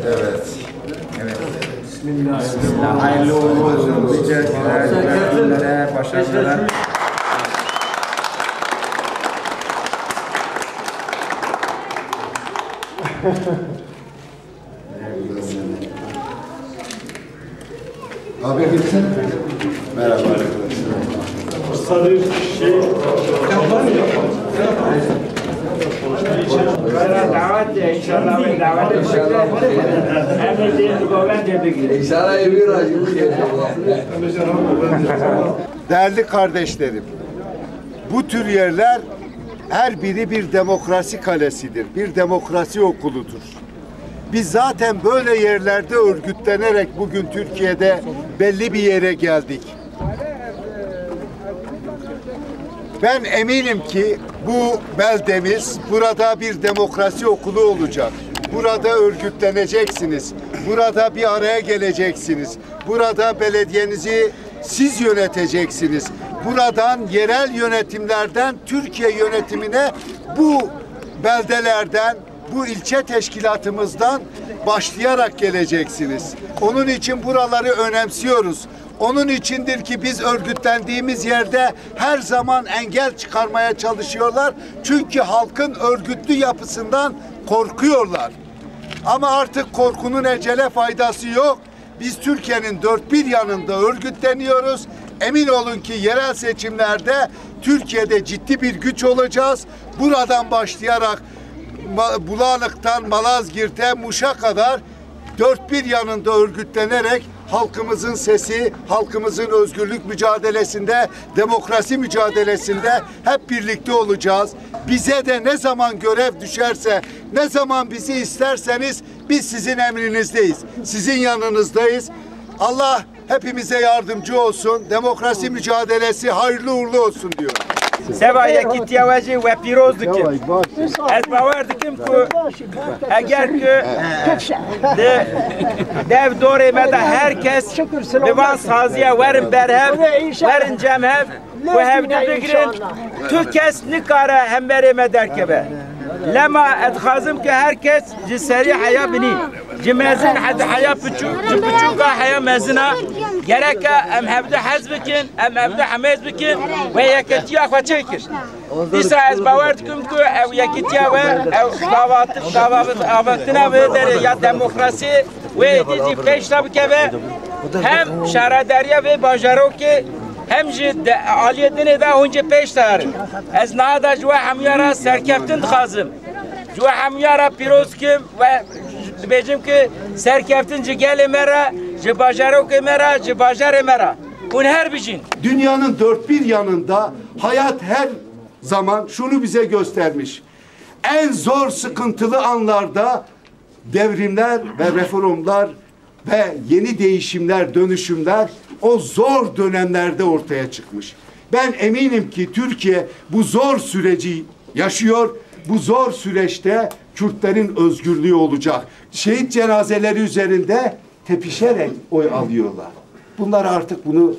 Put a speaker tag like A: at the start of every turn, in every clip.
A: Evet. Evet.
B: Bismillah. Hayırlı uğurlu olsun. Nice günlere, başarılara.
A: Abi gitsin. Merhaba arkadaşlar.
C: Sarı şey
D: Değerli kardeşlerim, bu tür yerler her biri bir demokrasi kalesidir, bir demokrasi okuludur. Biz zaten böyle yerlerde örgütlenerek bugün Türkiye'de belli bir yere geldik. Ben eminim ki bu beldemiz burada bir demokrasi okulu olacak. Burada örgütleneceksiniz. Burada bir araya geleceksiniz. Burada belediyenizi siz yöneteceksiniz. Buradan yerel yönetimlerden Türkiye yönetimine bu beldelerden, bu ilçe teşkilatımızdan başlayarak geleceksiniz. Onun için buraları önemsiyoruz. Onun içindir ki biz örgütlendiğimiz yerde her zaman engel çıkarmaya çalışıyorlar. Çünkü halkın örgütlü yapısından korkuyorlar. Ama artık korkunun ecele faydası yok. Biz Türkiye'nin dört bir yanında örgütleniyoruz. Emin olun ki yerel seçimlerde Türkiye'de ciddi bir güç olacağız. Buradan başlayarak Bulağlık'tan Malazgirt'e, Muş'a kadar dört bir yanında örgütlenerek halkımızın sesi, halkımızın özgürlük mücadelesinde, demokrasi mücadelesinde hep birlikte olacağız. Bize de ne zaman görev düşerse, ne zaman bizi isterseniz biz sizin emrinizdeyiz. Sizin yanınızdayız. Allah hepimize yardımcı olsun. Demokrasi mücadelesi hayırlı uğurlu olsun diyor.
E: Seva yekî wajê we pîroz dikin. Ez bawer dikim ku eger ki dev dorê me de herkes bi van saziya werin berhev, werin cemhev ku hevdî bigirin tu kes nikare hemberê me derkeve. Lema ez xazim ki herkes ji serî heya binî. Ji mezin heya piçûka heya mezina gereke em hevdî hez bikin, em hevdî hemêz bikin ve yekîtiya xwe çêkir. Dîsa ez bawer dikim ku ew yekîtiya we ew avatina wê derê ya demokrasî wê dîjî pêş bikeve hem şaraderiya wê bajarokê hem ji aliyê dinê de hûn jî pêş darin. Ez niha da ji we hemûyara serkeftin dixwazim. Ji we hemûyara pîroz dikim ve dibêjim ki serkeftin ji gelê me re, ji bajarokê me re, ji bajarê me re. Hûn her bijîn.
D: Dünyanın dört bir yanında hayat her zaman şunu bize göstermiş. En zor sıkıntılı anlarda devrimler ve reformlar ve yeni değişimler, dönüşümler o zor dönemlerde ortaya çıkmış. Ben eminim ki Türkiye bu zor süreci yaşıyor. Bu zor süreçte Kürtlerin özgürlüğü olacak. Şehit cenazeleri üzerinde tepişerek oy alıyorlar. Bunlar artık bunu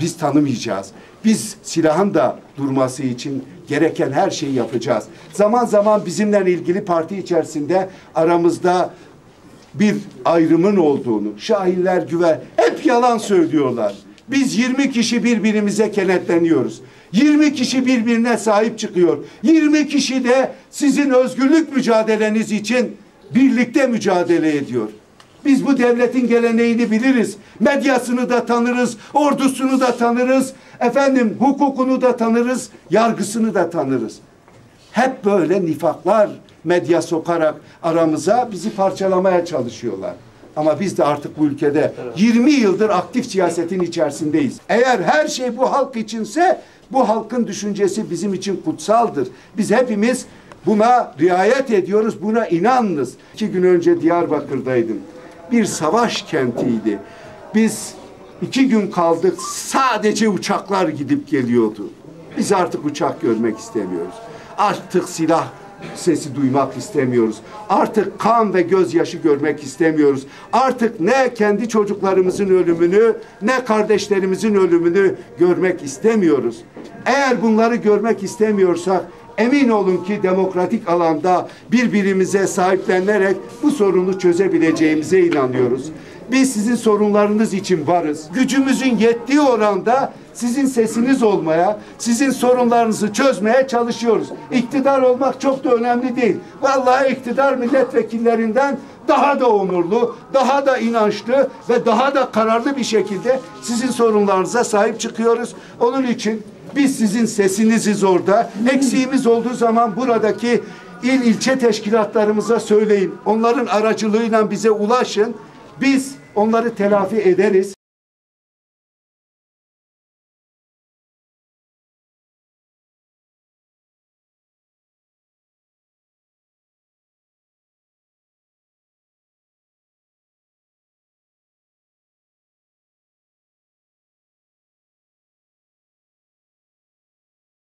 D: biz tanımayacağız. Biz silahın da durması için gereken her şeyi yapacağız. Zaman zaman bizimle ilgili parti içerisinde aramızda bir ayrımın olduğunu, Şahinler, Güver hep yalan söylüyorlar. Biz 20 kişi birbirimize kenetleniyoruz. 20 kişi birbirine sahip çıkıyor. 20 kişi de sizin özgürlük mücadeleniz için birlikte mücadele ediyor. Biz bu devletin geleneğini biliriz. Medyasını da tanırız, ordusunu da tanırız, hukukunu da tanırız, yargısını da tanırız. Hep böyle nifaklar medya sokarak aramıza bizi parçalamaya çalışıyorlar. Ama biz de artık bu ülkede 20 yıldır aktif siyasetin içerisindeyiz. Eğer her şey bu halk içinse bu halkın düşüncesi bizim için kutsaldır. Biz hepimiz buna riayet ediyoruz, buna inanırız. 2 gün önce Diyarbakır'daydım. Bir savaş kentiydi. Biz 2 gün kaldık, sadece uçaklar gidip geliyordu. Biz artık uçak görmek istemiyoruz. Artık silah sesi duymak istemiyoruz. Artık kan ve gözyaşı görmek istemiyoruz. Artık ne kendi çocuklarımızın ölümünü, ne kardeşlerimizin ölümünü görmek istemiyoruz. Eğer bunları görmek istemiyorsak Emin olun ki demokratik alanda birbirimize sahiplenerek bu sorunu çözebileceğimize inanıyoruz. Biz sizin sorunlarınız için varız. Gücümüzün yettiği oranda sizin sesiniz olmaya, sizin sorunlarınızı çözmeye çalışıyoruz. İktidar olmak çok da önemli değil. Vallahi iktidar milletvekillerinden daha da onurlu, daha da inançlı ve daha da kararlı bir şekilde sizin sorunlarınıza sahip çıkıyoruz. Onun için biz sizin sesiniziz orada. Eksiğimiz olduğu zaman buradaki il ilçe teşkilatlarımıza söyleyin. Onların aracılığıyla bize ulaşın. Biz onları telafi ederiz.